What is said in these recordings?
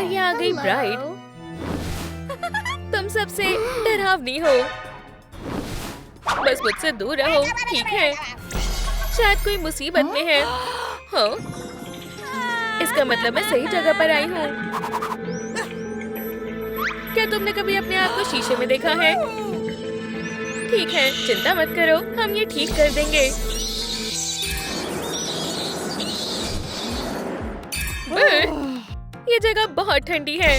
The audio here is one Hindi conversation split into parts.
ये आ गई ब्राइड। तुम सबसे डरावनी हो, बस मुझसे दूर रहो, ठीक है? शायद कोई मुसीबत में है। हाँ, इसका मतलब मैं सही जगह पर आई हूँ। क्या तुमने कभी अपने आप को शीशे में देखा है? ठीक है, चिंता मत करो, हम ये ठीक कर देंगे। ये जगह बहुत ठंडी है।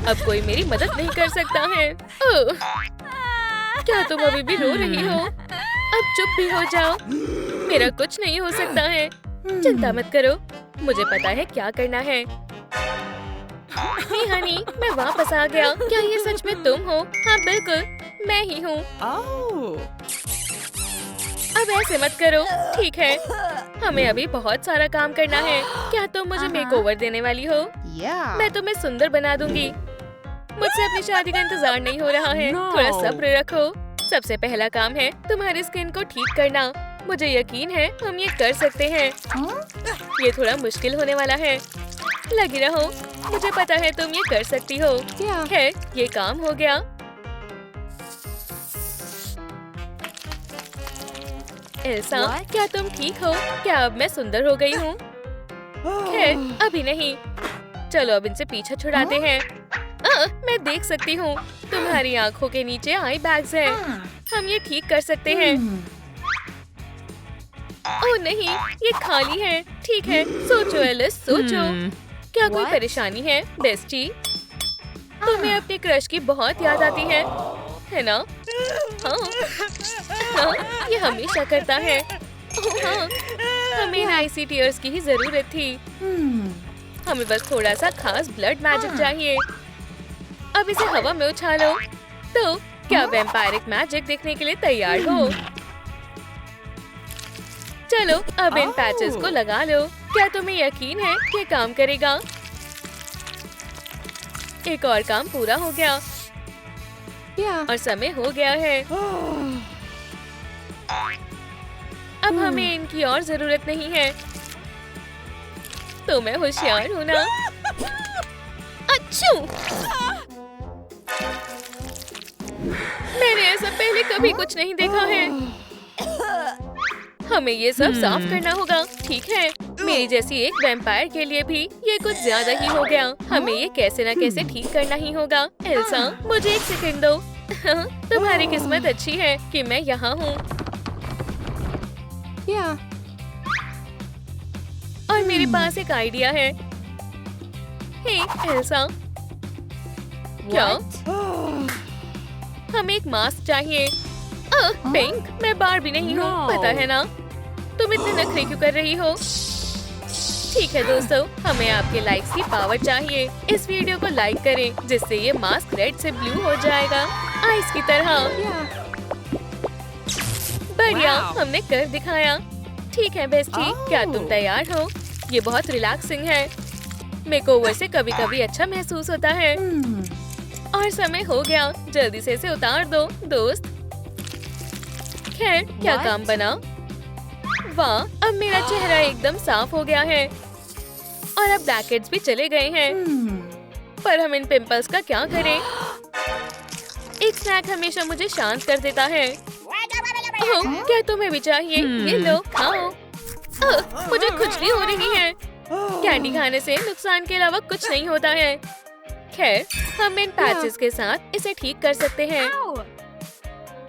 अब कोई मेरी मदद नहीं कर सकता है। क्या तुम अभी भी रो रही हो? अब चुप भी हो जाओ, मेरा कुछ नहीं हो सकता है। चिंता मत करो, मुझे पता है क्या करना है। हनी, मैं वापस आ गया। क्या ये सच में तुम हो? हाँ बिल्कुल, मैं ही हूँ। अब ऐसे मत करो, ठीक है? हमें अभी बहुत सारा काम करना है। क्या तुम मुझे मेकओवर देने वाली हो? मैं तुम्हें सुंदर बना दूंगी। मुझसे अपनी शादी का इंतजार नहीं हो रहा है। थोड़ा सब्र रखो। सबसे पहला काम है तुम्हारी स्किन को ठीक करना। मुझे यकीन है हम ये कर सकते हैं। ये थोड़ा मुश्किल होने वाला है। लगी रहो, मुझे पता है तुम ये कर सकती हो। है, ये काम हो गया। एल्सा, क्या तुम ठीक हो? क्या अब मैं सुंदर हो गई हूँ? खैर, अभी नहीं। चलो अब इनसे पीछा छुड़ाते हैं। मैं देख सकती हूँ तुम्हारी आँखों के नीचे आई बैग्स हैं। हम ये ठीक कर सकते हैं। ओह नहीं, ये खाली है। ठीक है, सोचो एलिस, सोचो। क्या कोई परेशानी है बेस्टी? तुम्हें अपने क्रश की बहुत याद आती है ना? हाँ, ये हमेशा करता है। हाँ, हमें आइसी टीयर्स की ही जरूरत थी। हमें बस थोड़ा सा खास ब्लड मैजिक चाहिए। अब इसे हवा में उछालो। तो क्या वैम्पायरिक मैजिक देखने के लिए तैयार हो? चलो अब इन पैचेस को लगा लो। क्या तुम्हें यकीन है कि काम करेगा? एक और काम पूरा हो गया और समय हो गया है। अब हमें इनकी और जरूरत नहीं है। तो मैं होशियार हूँ ना? अच्छू! मैंने ऐसा पहले कभी कुछ नहीं देखा है। हमें ये सब साफ करना होगा, ठीक है? मेरी जैसी एक वैम्पायर के लिए भी ये कुछ ज्यादा ही हो गया। हमें ये कैसे न कैसे ठीक करना ही होगा। एल्सा, मुझे एक सेकंड दो। तुम्हारी किस्मत अच्छी है कि मैं यहाँ हूँ। और मेरे पास एक आइडिया है। हे एल्सा, क्या हमें एक मास्क चाहिए? पिंक, मैं बार्बी नहीं हूँ, पता है ना? तुम इतने नखरे क्यों कर रही हो? ठीक है दोस्तों, हमें आपके लाइक्स की पावर चाहिए। इस वीडियो को लाइक करें जिससे ये मास्क रेड से ब्लू हो जाएगा, आइस की तरह। बढ़िया, हमने कर दिखाया। ठीक है बेस्टी, क्या तुम तैयार हो? ये बहुत रिलैक्सिंग है। मेकओवर से कभी-कभी अच्छा महसूस होता है। और समय हो गया, जल्दी से इसे उतार दो दोस्त। खैर, क्या काम बना? वाह, अब मेरा चेहरा एकदम साफ हो गया है और अब ब्लैकहेड्स भी चले गए हैं। पर हम इन पिंपल्स का क्या करें? एक स्नैक हमेशा मुझे शांत कर देता है। ओह, क्या तुम्हें भी चाहिए? ये लो, खाओ। मुझे खुजली हो रही है। कैंडी खाने से नुकसान के अलावा कुछ नहीं होता है। खैर, हम इन पैचेस के साथ इसे ठीक कर सकते हैं।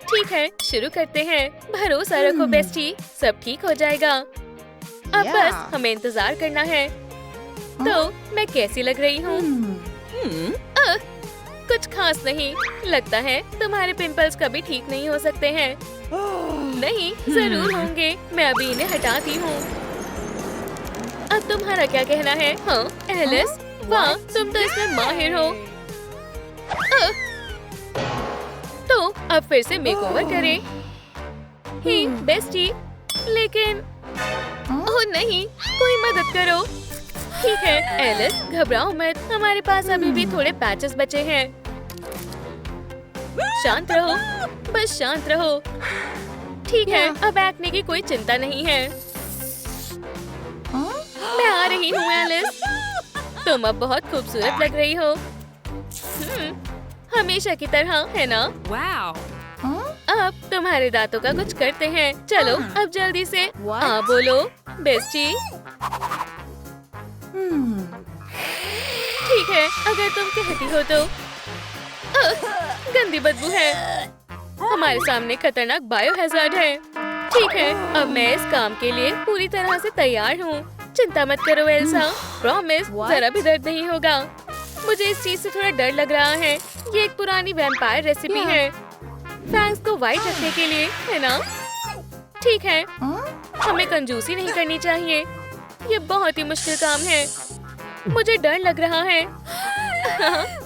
ठीक है, शुरू करते हैं। भरोसा रखो बेस्टी, सब ठीक हो जाएगा। अब बस हमें इंतजार करना है। तो मैं कैसी लग रही हूँ? कुछ खास नहीं। लगता है तुम्हारे पिंपल्स कभी ठीक नहीं हो सकते हैं। नहीं, जरूर होंगे। मैं अभी इन्हें हटाती हूँ। अब तुम्हारा क्या कहना है? हाँ एलिस, वाह, तुम तो इसमें माहिर हो। तो अब फिर से मेकओवर करें। हे बेस्टी, लेकिन ओह नहीं, कोई मदद करो। ठीक है एलिस, घबराओ मत, हमारे पास अभी भी थोड़े पैचेस बचे हैं। शांत रहो, बस शांत रहो। ठीक है, अब एक्ने की कोई चिंता नहीं है। मैं आ रही हूँ एलिस। तुम अब बहुत खूबसूरत लग रही हो। हमेशा की तरह, है ना? अब तुम्हारे दांतों का कुछ करते हैं। चलो अब जल्दी से बोलो बेस्टी। ठीक है, अगर तुम कहती हो तो। गंदी बदबू है। हमारे सामने खतरनाक बायो हैजार्ड है। ठीक है, अब मैं इस काम के लिए पूरी तरह से तैयार हूँ। चिंता मत करो एल्सा, प्रॉमिस जरा भी दर्द नहीं होगा। मुझे इस चीज से थोड़ा डर लग रहा है। ये एक पुरानी वैम्पायर रेसिपी है, फैंग्स को व्हाइट रखने के लिए, है ना? ठीक है, हमें कंजूसी नहीं करनी चाहिए। ये बहुत ही मुश्किल काम है। मुझे डर लग रहा है।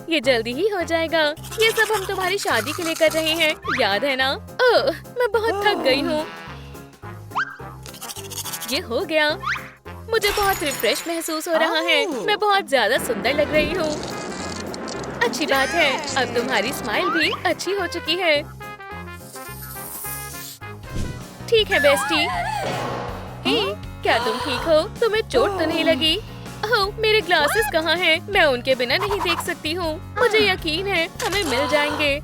ये जल्दी ही हो जाएगा। ये सब हम तुम्हारी शादी के लिए कर रहे हैं, याद है ना? मैं बहुत थक गई हूँ। ये हो गया। मुझे बहुत रिफ्रेश महसूस हो रहा है। मैं बहुत ज्यादा सुंदर लग रही हूँ। अच्छी बात है, अब तुम्हारी स्माइल भी अच्छी हो चुकी है। ठीक है बेस्टी। हे, क्या तुम ठीक हो? तुम्हें चोट तो नहीं लगी? ओह, मेरे ग्लासेस कहाँ हैं? मैं उनके बिना नहीं देख सकती हूँ। मुझे यकीन है हमें मिल जाएंगे।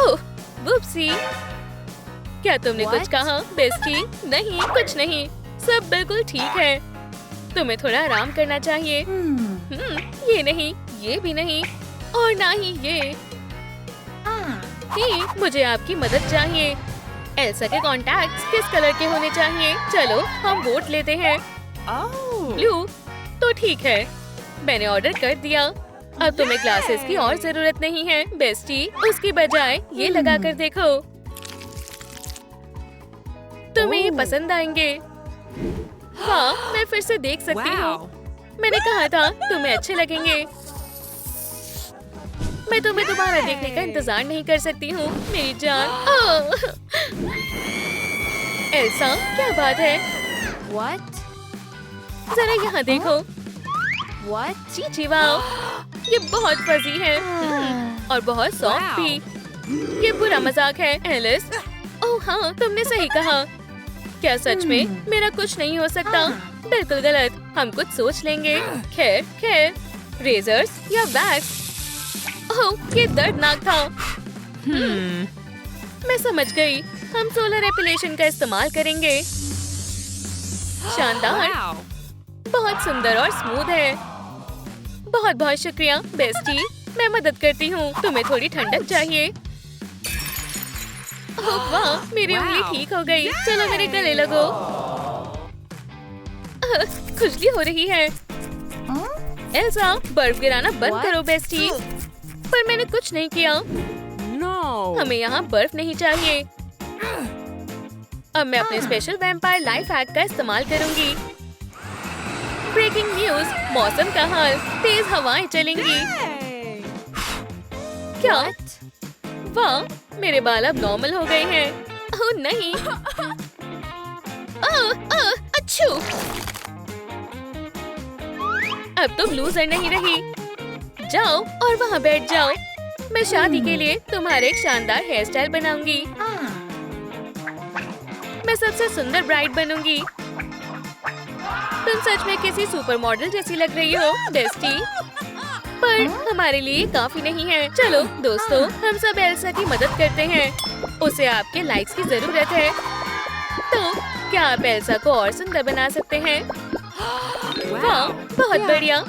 ओह, वुप्सी। क्या तुमने कुछ कहा बेस्टी? नहीं, कुछ नहीं, सब बिल्कुल ठीक है। तुम्हें थोड़ा आराम करना चाहिए। ये नहीं, ये भी नहीं, और ना ही ये। मुझे आपकी मदद चाहिए। एल्सा के कॉन्टैक्ट्स किस कलर के होने चाहिए? चलो हम वोट लेते हैं। ब्लू तो ठीक है, मैंने ऑर्डर कर दिया। अब तुम्हें ग्लासेस की और जरूरत नहीं है बेस्टी। उसकी बजाय ये लगा कर देखो, तुम्हें ये पसंद आएंगे। हाँ, मैं फिर से देख सकती हूँ। मैंने कहा था तुम्हें अच्छे लगेंगे। मैं तुम्हें दोबारा देखने का इंतजार नहीं कर सकती हूँ मेरी जान। एल्सा, क्या बात है? जरा यहाँ देखो। चीची वाओ, ये बहुत फजी है और बहुत सॉफ्ट भी। ये बुरा मजाक है एलिस। ओह हाँ, तुमने सही कहा। क्या सच में मेरा कुछ नहीं हो सकता? बिल्कुल गलत, हम कुछ सोच लेंगे। खैर, रेजर्स या वैक्स? ओह, ये दर्दनाक था। मैं समझ गई, हम सोलर एपिलेशन का इस्तेमाल करेंगे। शानदार, बहुत सुंदर और स्मूथ है। बहुत बहुत शुक्रिया बेस्टी, मैं मदद करती हूँ। तुम्हें थोड़ी ठंडक चाहिए? ओह वाह, मेरी उंगली ठीक हो गई। चलो मेरे गले लगो। खुजली हो रही है। एल्सा, बर्फ गिराना बंद करो बेस्टी। पर मैंने कुछ नहीं किया। हमें यहाँ बर्फ नहीं चाहिए। अब मैं अपने स्पेशल वैम्पायर लाइफ हैक का इस्तेमाल करूंगी। ब्रेकिंग न्यूज, मौसम का हाल, तेज हवाएं चलेंगी। क्या? वाह, मेरे बाल अब नॉर्मल हो गए हैं। ओह नहीं। अच्छू। अब तुम लूजर नहीं रही। जाओ और वहाँ बैठ जाओ। मैं शादी के लिए तुम्हारे एक शानदार हेयर स्टाइल बनाऊंगी। मैं सबसे सुंदर ब्राइड बनूंगी। तुम सच में किसी सुपर मॉडल जैसी लग रही हो बेस्टी। पर हमारे लिए काफी नहीं है। चलो दोस्तों, हम सब एल्सा की मदद करते हैं। उसे आपके लाइक्स की जरूरत है। तो क्या आप एल्सा को और सुंदर बना सकते हैं? वाह, बहुत बढ़िया।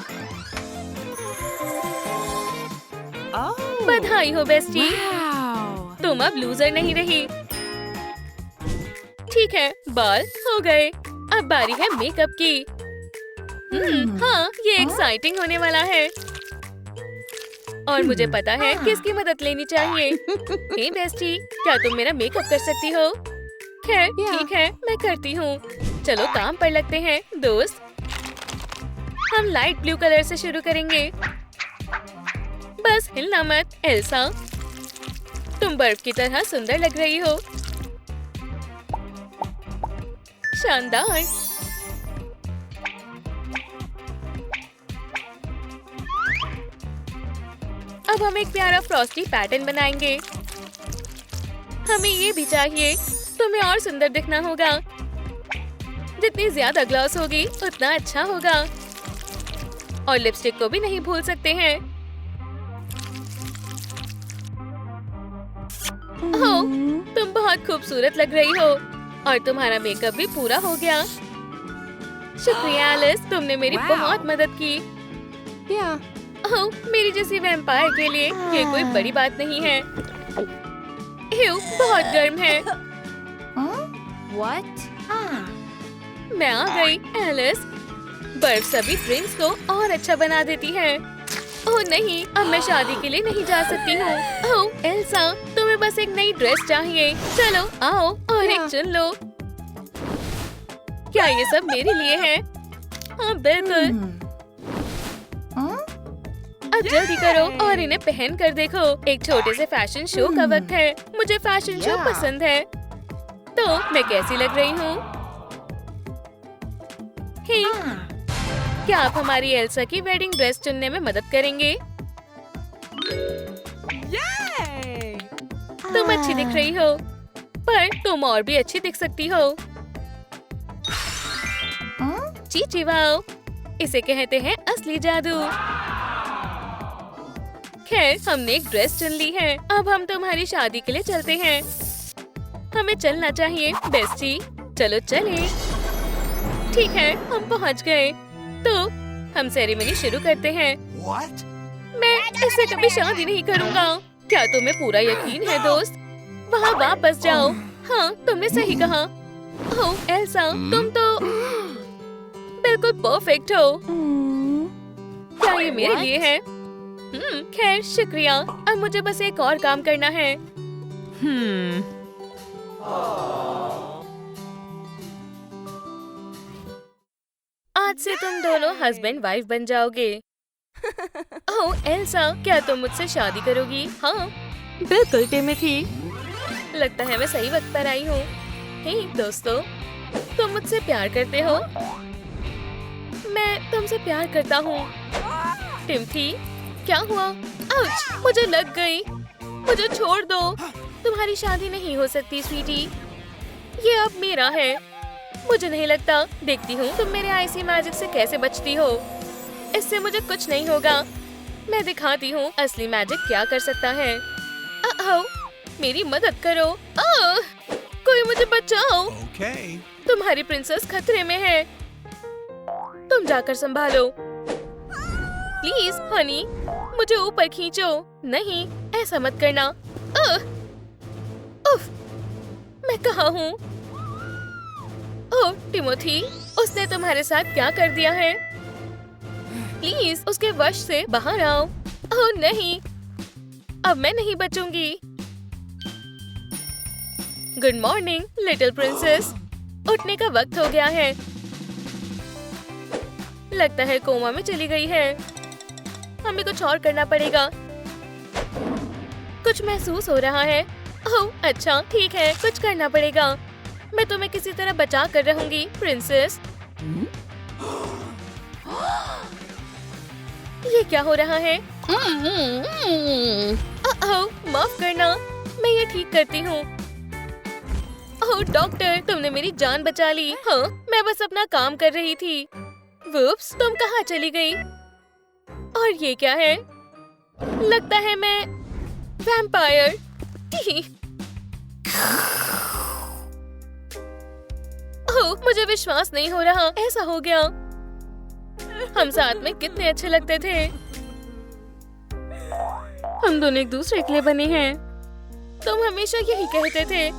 बधाई हो बेस्टी, तुम अब लूजर नहीं रही। ठीक है, बाल हो गए। अब बारी है मेकअप की। हाँ, ये एक्साइटिंग होने वाला है। और मुझे पता है किसकी मदद लेनी चाहिए। हे बेस्टी, क्या तुम मेरा मेकअप कर सकती हो? खैर ठीक है, मैं करती हूँ। चलो काम पर लगते हैं दोस्त। हम लाइट ब्लू कलर से शुरू करेंगे। बस हिलना मत एल्सा। तुम बर्फ की तरह सुंदर लग रही हो। शानदार। अब हम एक प्यारा फ्रॉस्टी पैटर्न बनाएंगे। हमें ये भी चाहिए। तुम्हें और सुंदर दिखना होगा। जितनी ज्यादा ग्लॉस होगी उतना अच्छा होगा। और लिपस्टिक को भी नहीं भूल सकते हैं। ओह, तुम बहुत खूबसूरत लग रही हो और तुम्हारा मेकअप भी पूरा हो गया। शुक्रिया एलिस, तुमने मेरी बहुत मदद की। ओह, मेरी जैसी वैम्पायर के लिए ये कोई बड़ी बात नहीं है। बहुत गर्म है। मैं आ गई एलिस। बर्फ सभी ड्रिंक्स को और अच्छा बना देती है। ओह नहीं, अब मैं शादी के लिए नहीं जा सकती हूँ। ओह एल्सा, तुम्हें बस एक नई ड्रेस चाहिए। चलो आओ और एक चुन लो। क्या ये सब मेरे लिए है? हाँ बिल्कुल। अब जल्दी करो और इन्हें पहन कर देखो। एक छोटे से फैशन शो का वक्त है। मुझे फैशन शो पसंद है। तो मैं कैसी लग रही हूँ? क्या आप हमारी एल्सा की वेडिंग ड्रेस चुनने में मदद करेंगे? तुम अच्छी दिख रही हो, पर तुम और भी अच्छी दिख सकती हो। चीची वाओ, इसे कहते हैं असली जादू। खैर, हमने एक ड्रेस चुन ली है। अब हम तुम्हारी शादी के लिए चलते हैं। हमें चलना चाहिए बेस्टी। चलो चले। ठीक है, हम पहुंच गए। तो हम सेरेमनी शुरू करते हैं। मैं इससे कभी शादी नहीं करूंगा। क्या तुम्हें पूरा यकीन है दोस्त? वहाँ वापस जाओ। हाँ, तुमने सही कहा। ओह एल्सा, तुम तो बिल्कुल परफेक्ट हो। क्या ये मेरे लिए है? खैर शुक्रिया। अब मुझे बस एक और काम करना है। आज से तुम दोनों हस्बैंड वाइफ बन जाओगे। ओह एल्सा, क्या तुम मुझसे शादी करोगी? हाँ बिल्कुल टिमोथी। लगता है मैं सही वक्त पर आई हूँ। हे दोस्तों, तुम मुझसे प्यार करते हो? मैं तुमसे प्यार करता हूँ। टिमोथी, क्या हुआ? आउच, मुझे लग गई। मुझे छोड़ दो। तुम्हारी शादी नहीं हो सकती स्वीटी। ये अब मेरा है। मुझे नहीं लगता। देखती हूँ तुम मेरे आईसी मैजिक से कैसे बचती हो। इससे मुझे कुछ नहीं होगा। मैं दिखाती हूँ असली मैजिक क्या कर सकता है। मेरी मदद करो। कोई मुझे बचाओ। तुम्हारी प्रिंसेस खतरे में है। तुम जाकर संभालो। प्लीज हनी, मुझे ऊपर खींचो। नहीं, ऐसा मत करना। उफ, मैं कहाँ हूँ? ओह टिमोथी, उसने तुम्हारे साथ क्या कर दिया है? प्लीज उसके वश से बाहर आओ। ओह नहीं, अब मैं नहीं बचूंगी। Good morning little princess. उठने का वक्त हो गया है। लगता है कोमा में चली गई है। हमें कुछ और करना पड़ेगा। कुछ महसूस हो रहा है। ओह अच्छा, ठीक है, कुछ करना पड़ेगा। मैं तुम्हें किसी तरह बचा कर रहूंगी प्रिंसेस। ये क्या हो रहा है? माफ करना, मैं ये ठीक करती हूँ। ओह डॉक्टर, तुमने मेरी जान बचा ली। हाँ, मैं बस अपना काम कर रही थी। वुप्स, तुम कहाँ चली गई? और ये क्या है? लगता है मैं वैम्पायर। ओह, मुझे विश्वास नहीं हो रहा, ऐसा हो गया। हम साथ में कितने अच्छे लगते थे। हम दोनों एक दूसरे के लिए बने हैं। तुम हमेशा यही कहते थे।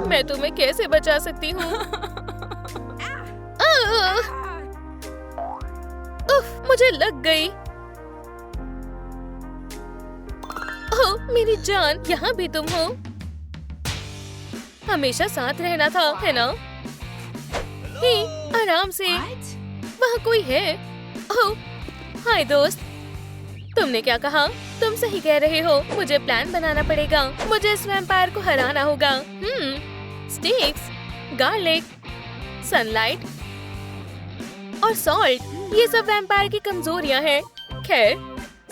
मैं तुम्हें कैसे बचा सकती हूँ? उफ, मुझे लग गई। ओह मेरी जान, यहाँ भी तुम हो। हमेशा साथ रहना था, है ना? हे, आराम से। वहाँ कोई है। ओह, हाय दोस्त। तुमने क्या कहा? तुम सही कह रहे हो। मुझे प्लान बनाना पड़ेगा। मुझे इस वैम्पायर को हराना होगा। स्टिक्स, गार्लिक, सनलाइट और सॉल्ट, ये सब वैम्पायर की कमजोरियां हैं। खैर,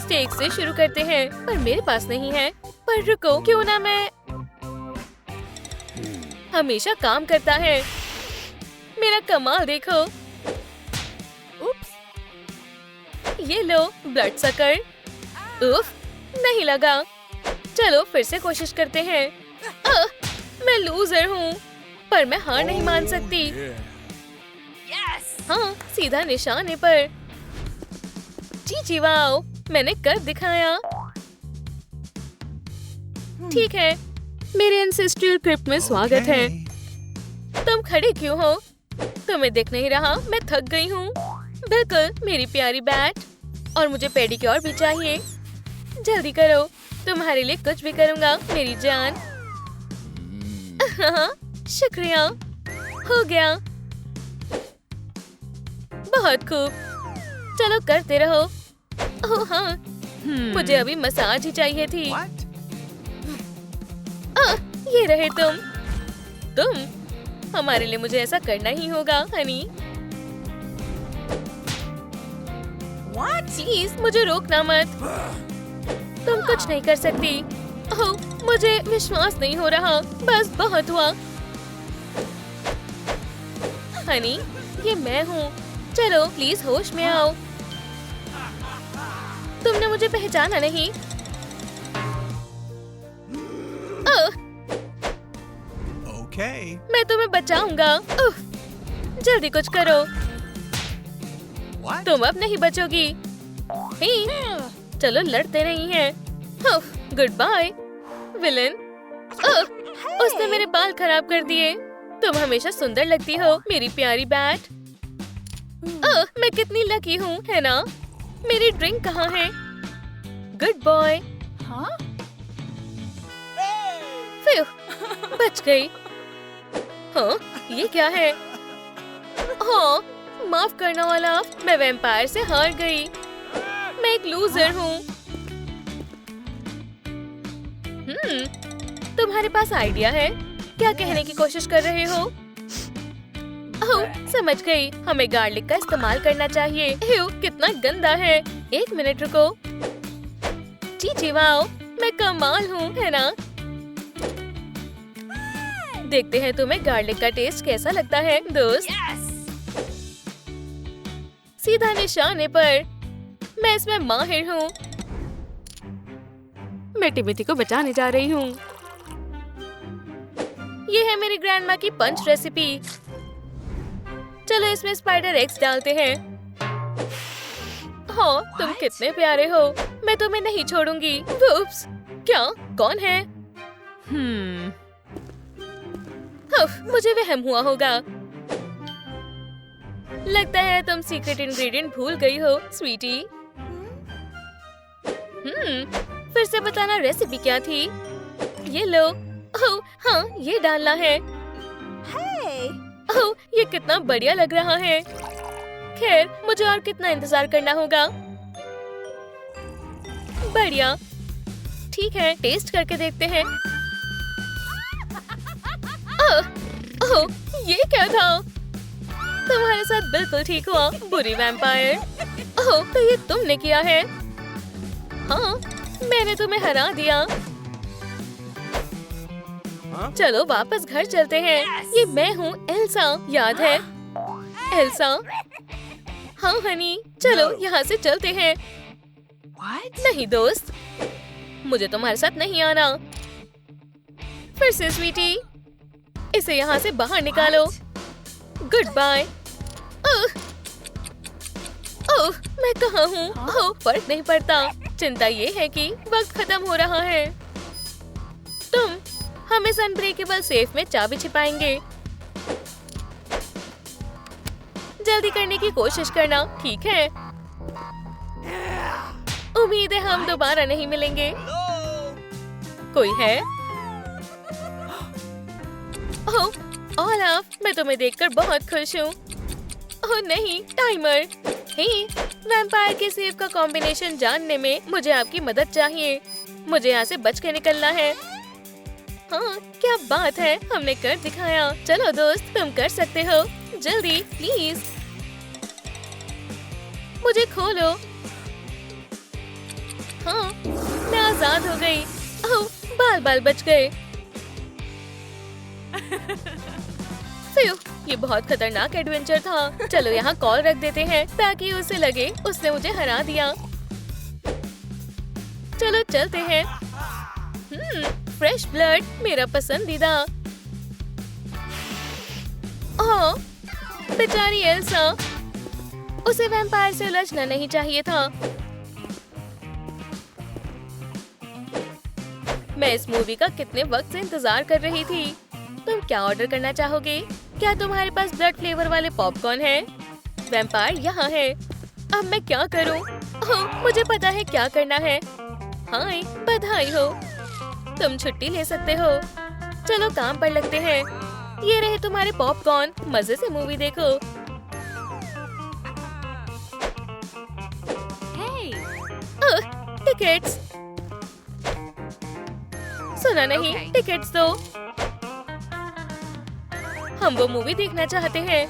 स्टिक्स से शुरू करते हैं, पर मेरे पास नहीं है। पर रुको, क्यों ना मैं हमेशा काम करता है। मेरा कमाल देखो। ये लो ब्लड सकर। उफ, नहीं लगा। चलो फिर से कोशिश करते हैं। मैं लूजर हूँ, पर मैं हार नहीं मान सकती। हाँ, सीधा निशाने पर। जी वाओ, मैंने कर दिखाया। ठीक है, मेरे एंसेस्ट्रियल क्रिप्ट में स्वागत है। तुम खड़े क्यों हो? तुम्हें दिख नहीं रहा मैं थक गई हूँ? बिल्कुल मेरी प्यारी बैट। और मुझे पेडिक्योर भी चाहिए। जल्दी करो, तुम्हारे लिए कुछ भी करूँगा मेरी जान। शुक्रिया, हो गया। बहुत खूब, चलो करते रहो। ओह हाँ, मुझे अभी मसाज ही चाहिए थी। ये रहे तुम। हमारे लिए मुझे ऐसा करना ही होगा हनी। प्लीज मुझे रोकना मत। तुम कुछ नहीं कर सकती। ओह, मुझे विश्वास नहीं हो रहा। बस बहुत हुआ। हनी, ये मैं हूँ। चलो प्लीज होश में आओ। तुमने मुझे पहचाना नहीं। Okay. मैं तुम्हें बचाऊंगा। जल्दी कुछ करो। What? तुम अब नहीं बचोगी। हे, चलो लड़ते नहीं हैं। Good bye villain. उसने मेरे बाल खराब कर दिए। तुम हमेशा सुंदर लगती हो मेरी प्यारी बैट। मैं कितनी लकी हूँ, है ना? मेरी ड्रिंक कहाँ है? Good boy. बच गई। हाँ, ये क्या है? हाँ, माफ करना वाला, मैं वैम्पायर से हार गई। मैं एक लूजर हूँ। तुम्हारे पास आइडिया है? क्या कहने की कोशिश कर रहे हो? ओह, समझ गई। हमें गार्लिक का इस्तेमाल करना चाहिए। कितना गंदा है। एक मिनट रुको। जी वाओ, मैं कमाल हूँ, है ना? देखते हैं तुम्हें गार्लिक का टेस्ट कैसा लगता है दोस्त। सीधा निशाने पर। मैं इसमें माहिर हूँ। मैं टिमोथी को बचाने जा रही हूँ। ये है मेरी ग्रैंडमा की पंच रेसिपी। चलो इसमें स्पाइडर एग्स डालते हैं। हाँ, तुम कितने प्यारे हो। मैं तुम्हें नहीं छोड़ूंगी। उप्स, क्या? कौन है? मुझे वहम हुआ होगा। लगता है तुम सीक्रेट इंग्रेडिएंट भूल गई हो स्वीटी। फिर से बताना रेसिपी क्या थी? ये लो। ओह हाँ, ये डालना है। ओह, ये कितना बढ़िया लग रहा है। खैर, मुझे और कितना इंतजार करना होगा। बढ़िया, ठीक है, टेस्ट करके देखते हैं। ओह, ये क्या था? तुम्हारे साथ बिल्कुल ठीक हुआ, बुरी वैम्पायर। ओह, तो ये तुमने किया है? हाँ, मैंने तुम्हें हरा दिया। चलो वापस घर चलते हैं। ये मैं हूँ एल्सा, याद है? एल्सा? हाँ हनी, चलो यहाँ से चलते हैं। नहीं दोस्त, मुझे तुम्हारे साथ नहीं आना। फिर से स्वीटी, इसे यहाँ से बाहर निकालो। Good bye. ओह, मैं कहाँ हूँ? ओह, फर्क नहीं पड़ता। चिंता ये है कि वक्त खत्म हो रहा है। हम इस अनब्रेकेबल सेफ में चाबी छिपाएंगे। जल्दी करने की कोशिश करना, ठीक है? उम्मीद है हम दोबारा नहीं मिलेंगे। कोई है? ओह, ओलाफ, मैं तुम्हें देखकर बहुत खुश हूँ। ओह नहीं, टाइमर। हे, वैम्पायर के सेफ का कॉम्बिनेशन जानने में मुझे आपकी मदद चाहिए। मुझे यहाँ से बच के निकलना है। हाँ, क्या बात है, हमने कर दिखाया। चलो दोस्त, तुम कर सकते हो। जल्दी प्लीज, मुझे खोलो। हाँ, मैं आजाद हो गई। ओह, बाल बाल बच गए। फिर ये बहुत खतरनाक एडवेंचर था। चलो यहाँ कॉल रख देते हैं ताकि उसे लगे उसने मुझे हरा दिया। चलो चलते हैं। फ्रेश ब्लड मेरा पसंदीदा। ओह, बेचारी एल्सा, उसे वैम्पायर से उलझना नहीं चाहिए था। मैं इस मूवी का कितने वक्त से इंतजार कर रही थी। तुम क्या ऑर्डर करना चाहोगे? क्या तुम्हारे पास ब्लड फ्लेवर वाले पॉपकॉर्न है? वैम्पायर यहाँ है। अब मैं क्या करूँ? ओह, मुझे पता है क्या करना है। हाय, बधाई हो, तुम छुट्टी ले सकते हो। चलो काम पर लगते हैं। ये रहे तुम्हारे पॉपकॉर्न, मजे से मूवी देखो। टिकट्स। सुना नहीं, टिकट्स दो। हम वो मूवी देखना चाहते हैं।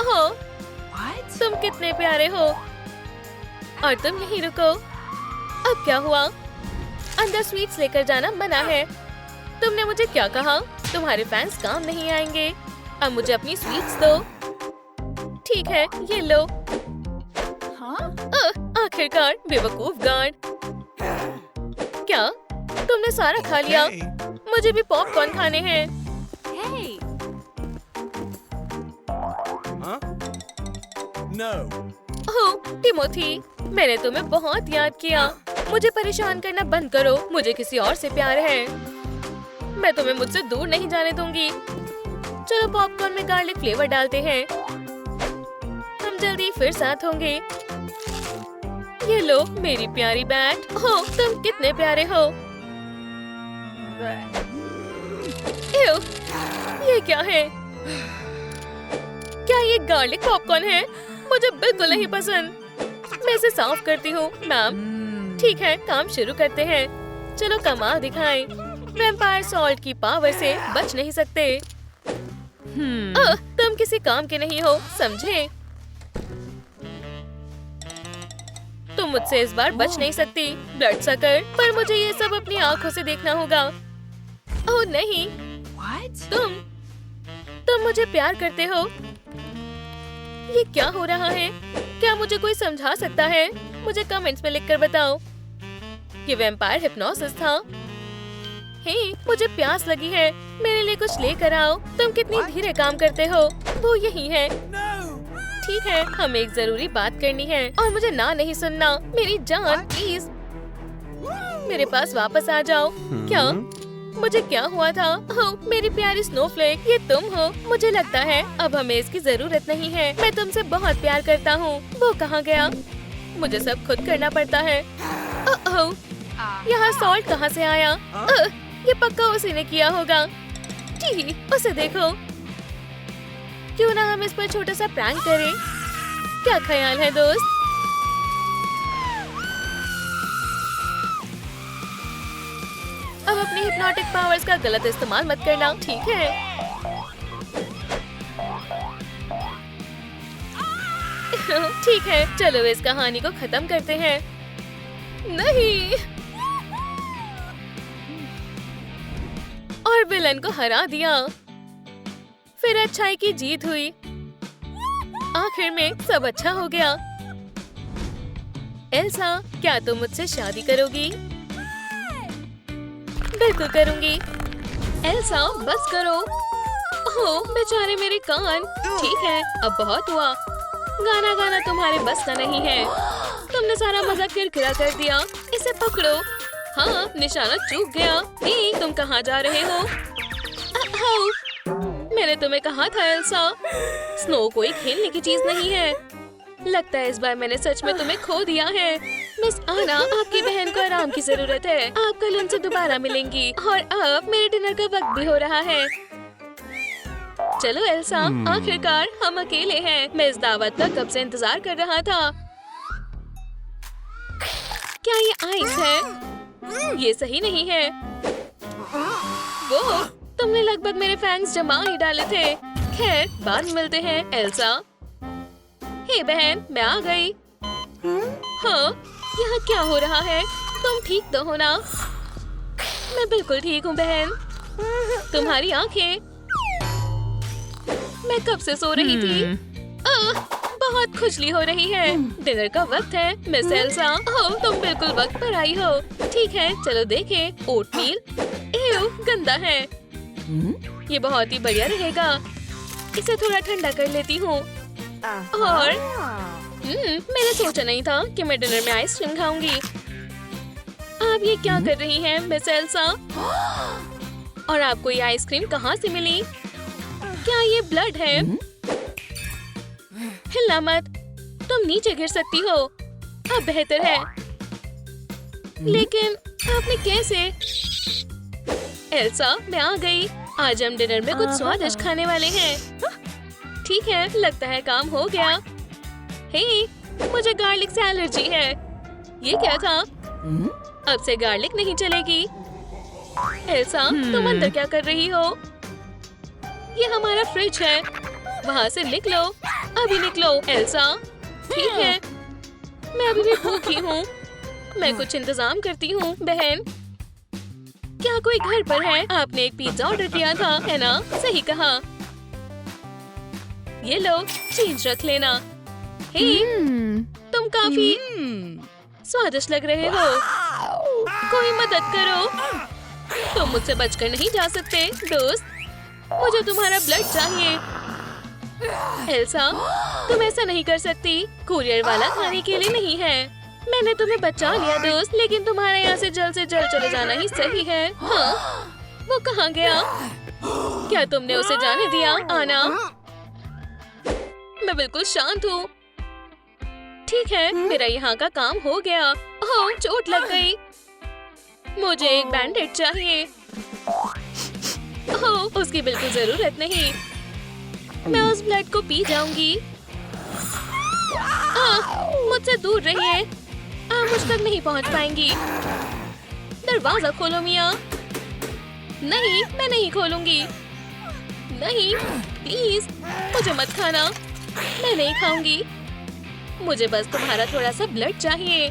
ओह, तुम कितने प्यारे हो। और तुम यहीं रुको। अब क्या हुआ? अंदर स्वीट्स लेकर जाना मना है। तुमने मुझे क्या कहा? तुम्हारे फैंस काम नहीं आएंगे। अब मुझे अपनी स्वीट्स दो। ठीक है, ये लो। आखिरकार, बेवकूफ गार्ड। क्या तुमने सारा खा लिया? Okay. मुझे भी पॉपकॉर्न खाने हैं। Huh? No. ओह, टिमोथी, मैंने तुम्हें बहुत याद किया। मुझे परेशान करना बंद करो। मुझे किसी और से प्यार है। मैं तुम्हें मुझसे दूर नहीं जाने दूंगी। चलो पॉपकॉर्न में गार्लिक फ्लेवर डालते हैं। हम जल्दी फिर साथ होंगे। ये लो मेरी प्यारी बैट। ओह, तुम कितने प्यारे हो। एव, ये क्या है? क्या ये गार्लिक पॉपकॉर्न है? मुझे बिल्कुल नहीं पसंद। मैं इसे साफ करती हूँ, मैम। ठीक है, काम शुरू करते हैं। चलो कमाल दिखाएं। वैम्पायर सॉल्ट की पावर से बच नहीं सकते। तुम किसी काम के नहीं हो, समझे? तुम मुझसे इस बार बच नहीं सकती, ब्लड सकर। पर मुझे ये सब अपनी आंखों से देखना होगा। ओह नहीं, तुम मुझे प्यार करते हो। ये क्या हो रहा है? क्या मुझे कोई समझा सकता है? मुझे कमेंट्स में लिखकर बताओ। ये वैम्पायर हिप्नोसिस था। हे, मुझे प्यास लगी है। मेरे लिए कुछ लेकर आओ। तुम कितनी धीरे काम करते हो। वो यही है। ठीक है, हमें एक जरूरी बात करनी है और मुझे ना नहीं सुनना। मेरी जान, प्लीज मेरे पास वापस आ जाओ। क्या? मुझे क्या हुआ था? ओह, मेरी प्यारी स्नोफ्लेक, ये तुम हो। मुझे लगता है अब हमें इसकी जरूरत नहीं है। मैं तुमसे बहुत प्यार करता हूँ। वो कहाँ गया? मुझे सब खुद करना पड़ता है। ओह, यहाँ सॉल्ट कहाँ से आया? ये पक्का उसी ने किया होगा। ठीक, उसे देखो। क्यों ना हम इस पर छोटा सा प्रैंक करें? क्या ख्याल है दोस्त? अब अपनी हिप्नोटिक पावर्स का गलत इस्तेमाल मत करना, ठीक है? ठीक है, चलो इस कहानी को खत्म करते हैं। नहीं, और विलन को हरा दिया। फिर अच्छाई की जीत हुई। आखिर में सब अच्छा हो गया। एल्सा, क्या तुम मुझसे शादी करोगी? बिल्कुल करूंगी। एल्सा, बस करो। ओह, बेचारे मेरे कान। ठीक है, अब बहुत हुआ। गाना गाना तुम्हारे बस का नहीं है। तुमने सारा मजा किरकिरा कर दिया। इसे पकड़ो। हाँ, निशाना चूक गया। तुम कहाँ जा रहे हो? मैंने तुम्हें कहा था एल्सा, स्नो कोई खेलने की चीज नहीं है। लगता है इस बार मैंने सच में तुम्हें खो दिया है। मिस आना, आपकी बहन को आराम की जरूरत है। आप कल उनसे दोबारा मिलेंगी। और अब मेरे डिनर का वक्त भी हो रहा है। चलो एल्सा, आखिरकार हम अकेले हैं। मैं इस दावत का कब से इंतजार कर रहा था। क्या ये आइस है? ये सही नहीं है। वो, तुमने लगभग मेरे फैंग्स जमा ही डाले थे। खैर, बाद में मिलते हैं एल्सा। हे बहन, मैं आ गई। हाँ, यहाँ क्या हो रहा है? तुम ठीक तो हो ना? मैं बिल्कुल ठीक हूँ बहन। तुम्हारी आंखें मैं कब से सो रही थी। बहुत खुजली हो रही है। डिनर का वक्त है मिस एल्सा। ओह, तुम बिल्कुल वक्त पर आई हो। ठीक है, चलो देखें। ओटमील, एव, गंदा है। ये बहुत ही बढ़िया रहेगा। इसे थोड़ा ठंडा कर लेती हूँ। और मैंने सोचा नहीं था कि मैं डिनर में आइसक्रीम खाऊंगी। आप ये क्या कर रही हैं मिस एल्सा? और आपको ये आइसक्रीम कहाँ से मिली? क्या ये ब्लड है? हिलना मत, तुम नीचे गिर सकती हो। अब बेहतर है। लेकिन आपने कैसे? एल्सा, मैं आ गई। आज हम डिनर में कुछ स्वादिष्ट खाने वाले हैं। ठीक है, लगता है काम हो गया। हे, मुझे गार्लिक से एलर्जी है। ये क्या था? अब से गार्लिक नहीं चलेगी। एल्सा, तुम अंदर क्या कर रही हो? ये हमारा फ्रिज है। वहाँ से निकलो, अभी निकलो। एल्सा, ठीक है, मैं अभी भी भूखी हूँ। मैं कुछ इंतजाम करती हूँ बहन। क्या कोई घर पर है? आपने एक पिज्जा ऑर्डर किया था, है ना? सही कहा। ये लो, चीज रख लेना। हे, तुम काफी स्वादिष्ट लग रहे हो। कोई मदद करो। तुम मुझसे बचकर नहीं जा सकते दोस्त। मुझे तुम्हारा ब्लड चाहिए। एल्सा, तुम ऐसा नहीं कर सकती। कुरियर वाला खाने के लिए नहीं है। मैंने तुम्हें बचा लिया दोस्त, लेकिन तुम्हारे यहाँ से जल्द चले जाना ही सही है। हाँ, वो कहाँ गया? क्या तुमने उसे जाने दिया? आना, मैं बिल्कुल शांत हूँ। ठीक है, मेरा यहाँ का काम हो गया। ओह, चोट लग गई। मुझे एक बैंडेज चाहिए। ओह, उसकी बिल्कुल जरूरत नहीं। मैं उस ब्लड को पी जाऊंगी। मुझसे दूर रहिए। आप मुझ तक नहीं पहुंच पाएंगी। दरवाजा खोलो मिया। नहीं, मैं नहीं खोलूंगी। नहीं, प्लीज, मुझे मत खाना। मैं नहीं खाऊंगी। मुझे बस तुम्हारा थोड़ा सा ब्लड चाहिए।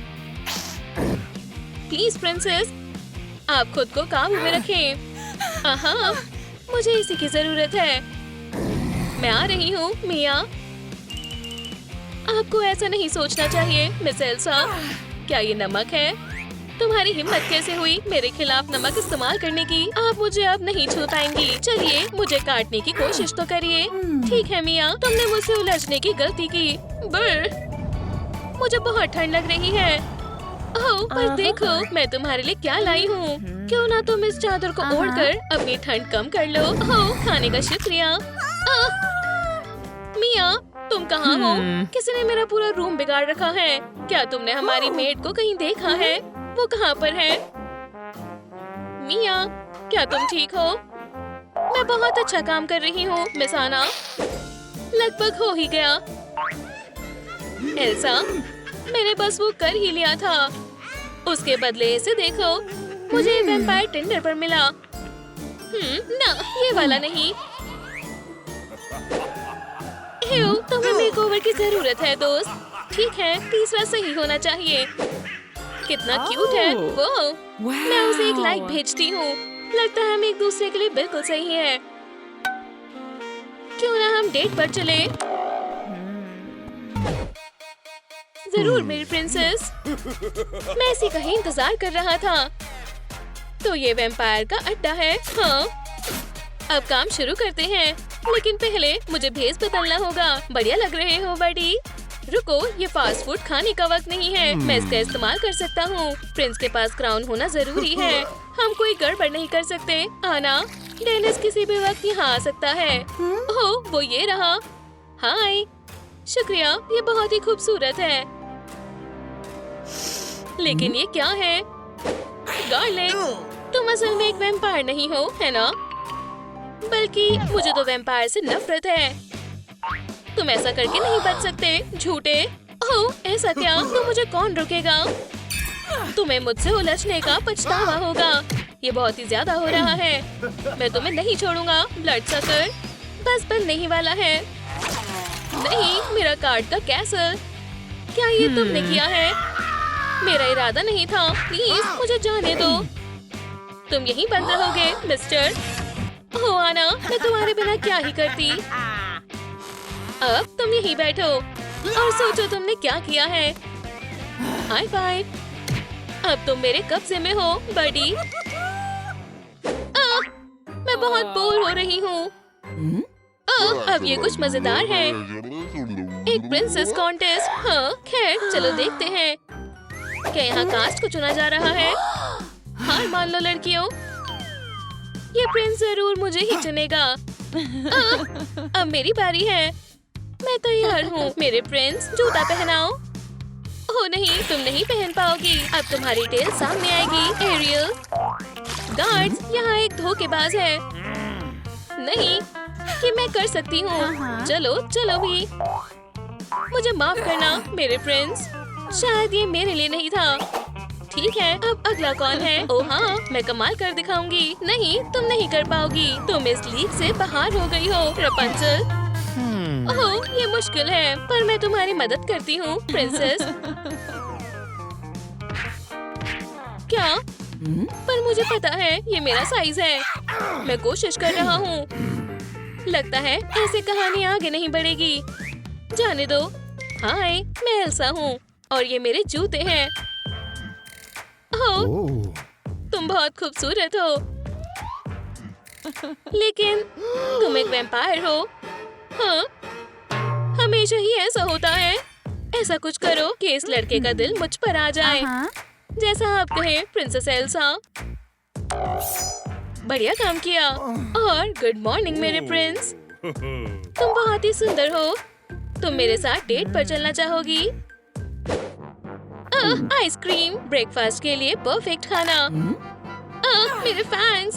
प्लीज प्रिंसेस, आप खुद को काबू में रखें। आहा, मुझे इसी की जरूरत है। मैं आ रही हूँ मिया। आपको ऐसा नहीं सोचना चाहिए मिस एल्सा। क्या ये नमक है? तुम्हारी हिम्मत कैसे हुई मेरे खिलाफ नमक इस्तेमाल करने की? आप मुझे अब नहीं छू पाएंगी। चलिए, मुझे काटने की कोशिश तो करिए। ठीक है मिया, तुमने मुझसे उलझने की गलती की। ब्र, मुझे बहुत ठंड लग रही है। ओह, पर देखो मैं तुम्हारे लिए क्या लाई हूँ। क्यों ना तुम इस चादर को ओढ़कर अपनी ठंड कम कर लो। ओह, खाने का शुक्रिया। मिया, तुम कहाँ हो? किसी ने मेरा पूरा रूम बिगाड़ रखा है। क्या तुमने हमारी मेड को कहीं देखा है? वो कहाँ पर है? मिया, क्या तुम ठीक हो? मैं बहुत अच्छा काम कर रही हूँ मिस आना। लगभग हो ही गया। एल्सा, मैंने बस वो कर ही लिया था। उसके बदले इसे देखो, मुझे वैम्पायर टिंडर पर मिला। ना, ये वाला नहीं। तुम्हें मेकओवर की जरूरत है दोस्त। ठीक है, तीसरा सही होना चाहिए। कितना क्यूट है वो। मैं उसे एक लाइक भेजती हूँ। लगता है हम एक दूसरे के लिए बिल्कुल सही है। क्यों ना हम डेट पर चले? जरूर मेरी प्रिंसेस। मैं इसी का ही इंतजार कर रहा था। तो ये वैम्पायर का अड्डा है। हाँ, अब काम शुरू करते हैं। लेकिन पहले मुझे भेस बदलना होगा। बढ़िया लग रहे हो बडी। रुको, ये फास्ट फूड खाने का वक्त नहीं है। मैं इसका इस्तेमाल कर सकता हूँ। प्रिंस के पास क्राउन होना जरूरी है। हम कोई गड़बड़ नहीं कर सकते। आना, डेनिस किसी भी वक्त यहाँ आ सकता है। ओह, वो ये रहा। हाय, शुक्रिया, ये बहुत ही खूबसूरत है। लेकिन ये क्या है? गार्लिक, तुम असल में एक वैम्पायर नहीं हो, है ना? बल्कि मुझे तो वैम्पायर से नफरत है। तुम ऐसा करके नहीं बच सकते, झूठे। ओह, ऐसा क्या? तो मुझे कौन रोकेगा? तुम्हें मुझसे उलझने का पछतावा होगा। ये बहुत ही ज्यादा हो रहा है। मैं तुम्हें नहीं छोड़ूंगा, ब्लड सकर। बस बनने ही वाला है। नहीं, मेरा कार्ड का कैसल। क्या ये तुमने किया है? मेरा इरादा नहीं था। प्लीज मुझे जाने दो। तुम यहीं बंद रहोगे मिस्टर। ओह आना, मैं तुम्हारे बिना क्या ही करती। अब तुम यहीं बैठो और सोचो तुमने क्या किया है। High five. अब तुम मेरे कब्जे में हो बडी। मैं बहुत बोर हो रही हूँ। अब ये कुछ मजेदार है। एक प्रिंसेस कॉन्टेस्ट। हाँ खैर चलो देखते हैं। क्या यहाँ कास्ट को चुना जा रहा है? हार मान लो लड़कियों, ये प्रिंस जरूर मुझे ही चुनेगा। अब मेरी बारी है। मैं तैयार हूँ मेरे प्रिंस, जूता पहनाओ। ओह नहीं, तुम नहीं पहन पाओगी। अब तुम्हारी टेल सामने आएगी एरियल। गार्ड्स, यहाँ एक धोखेबाज है। नहीं, कि मैं कर सकती हूँ। चलो चलो भी। मुझे माफ करना मेरे प्रिंस, शायद ये मेरे लिए नहीं था। ठीक है, अब अगला कौन है? ओह हाँ, मैं कमाल कर दिखाऊंगी। नहीं, तुम नहीं कर पाओगी। तुम इस लीग से बाहर हो गई हो रपंचल। ओह, ये मुश्किल है, पर मैं तुम्हारी मदद करती हूँ प्रिंसेस। क्या? पर मुझे पता है ये मेरा साइज है। मैं कोशिश कर रहा हूँ। लगता है ऐसे कहानी आगे नहीं बढ़ेगी। जाने दो। हाय, मैं एल्सा हूँ और ये मेरे जूते हैं। ओह, तुम बहुत खूबसूरत हो, लेकिन तुम एक वैम्पायर हो। हाँ, हमेशा ही ऐसा होता है। ऐसा कुछ करो कि इस लड़के का दिल मुझ पर आ जाए, जैसा आप कहें प्रिंसेस एल्सा। बढ़िया काम किया। और गुड मॉर्निंग मेरे प्रिंस, तुम बहुत ही सुंदर हो। तुम मेरे साथ डेट पर चलना चाहोगी? आइसक्रीम, ब्रेकफास्ट के लिए परफेक्ट खाना। मेरे फैंग्स,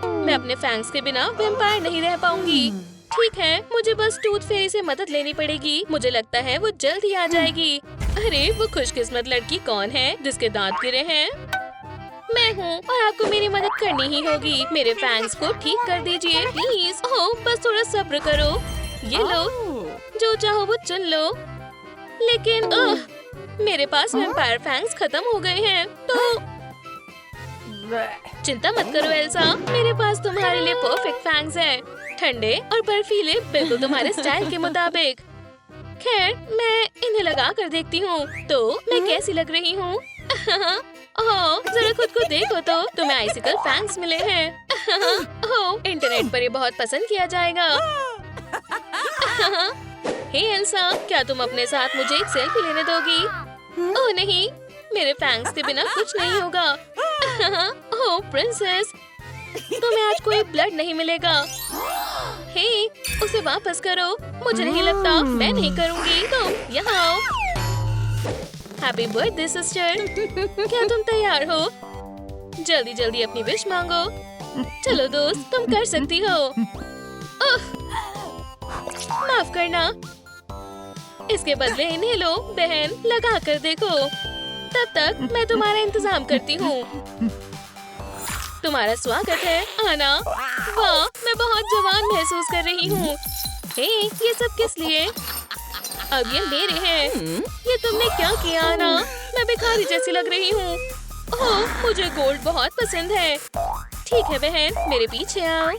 मैं अपने फैंग्स के बिना वैम्पायर नहीं रह पाऊंगी। ठीक है, मुझे बस टूथ फेरी से मदद लेनी पड़ेगी। मुझे लगता है वो जल्द ही आ जाएगी। अरे वो खुशकिस्मत लड़की कौन है जिसके दांत गिरे हैं? मैं हूँ और आपको मेरी मदद करनी ही होगी। मेरे फैंग्स को ठीक कर दीजिए प्लीज। ओह, बस थोड़ा सब्र करो। ये लो, जो चाहो वो चुन लो। लेकिन मेरे पास वैम्पायर फैंग्स खत्म हो गए हैं, तो चिंता मत करो एल्सा, मेरे पास तुम्हारे लिए परफेक्ट फैंग्स हैं। ठंडे और बर्फीले, बिल्कुल तुम्हारे स्टाइल के मुताबिक। खैर, मैं इन्हें लगा कर देखती हूँ तो मैं कैसी लग रही हूँ। ओह, जरा खुद को देखो तो तुम्हें आइसिकल फैंग्स मिले हैं। ओह, इंटरनेट पर ये बहुत पसंद किया जाएगा। हे एल्सा, क्या तुम अपने साथ मुझे एक सेल्फी लेने दोगी? ओह नहीं, मेरे फैंग्स के बिना कुछ नहीं होगा। ओह प्रिंसेस, तुम्हें आज कोई ब्लड नहीं मिलेगा। हे, उसे वापस करो। मुझे नहीं लगता, मैं नहीं करूँगी। तुम यहाँ आओ। Happy birthday sister. क्या तुम तैयार हो? जल्दी जल्दी अपनी विश मांगो। चलो दोस्त, तुम कर सकती हो। ओह, माफ करना। इसके बदले इन्हें लो बहन, लगा कर देखो। तब तक मैं तुम्हारा इंतजाम करती हूँ। तुम्हारा स्वागत है आना। वाह, मैं बहुत जवान महसूस कर रही हूँ। हे, ये सब किस लिए? अब ये मेरे हैं। ये तुमने क्या किया आना? मैं भिखारी जैसी लग रही हूँ। ओह, मुझे गोल्ड बहुत पसंद है। ठीक है बहन, मेरे पीछे आओ।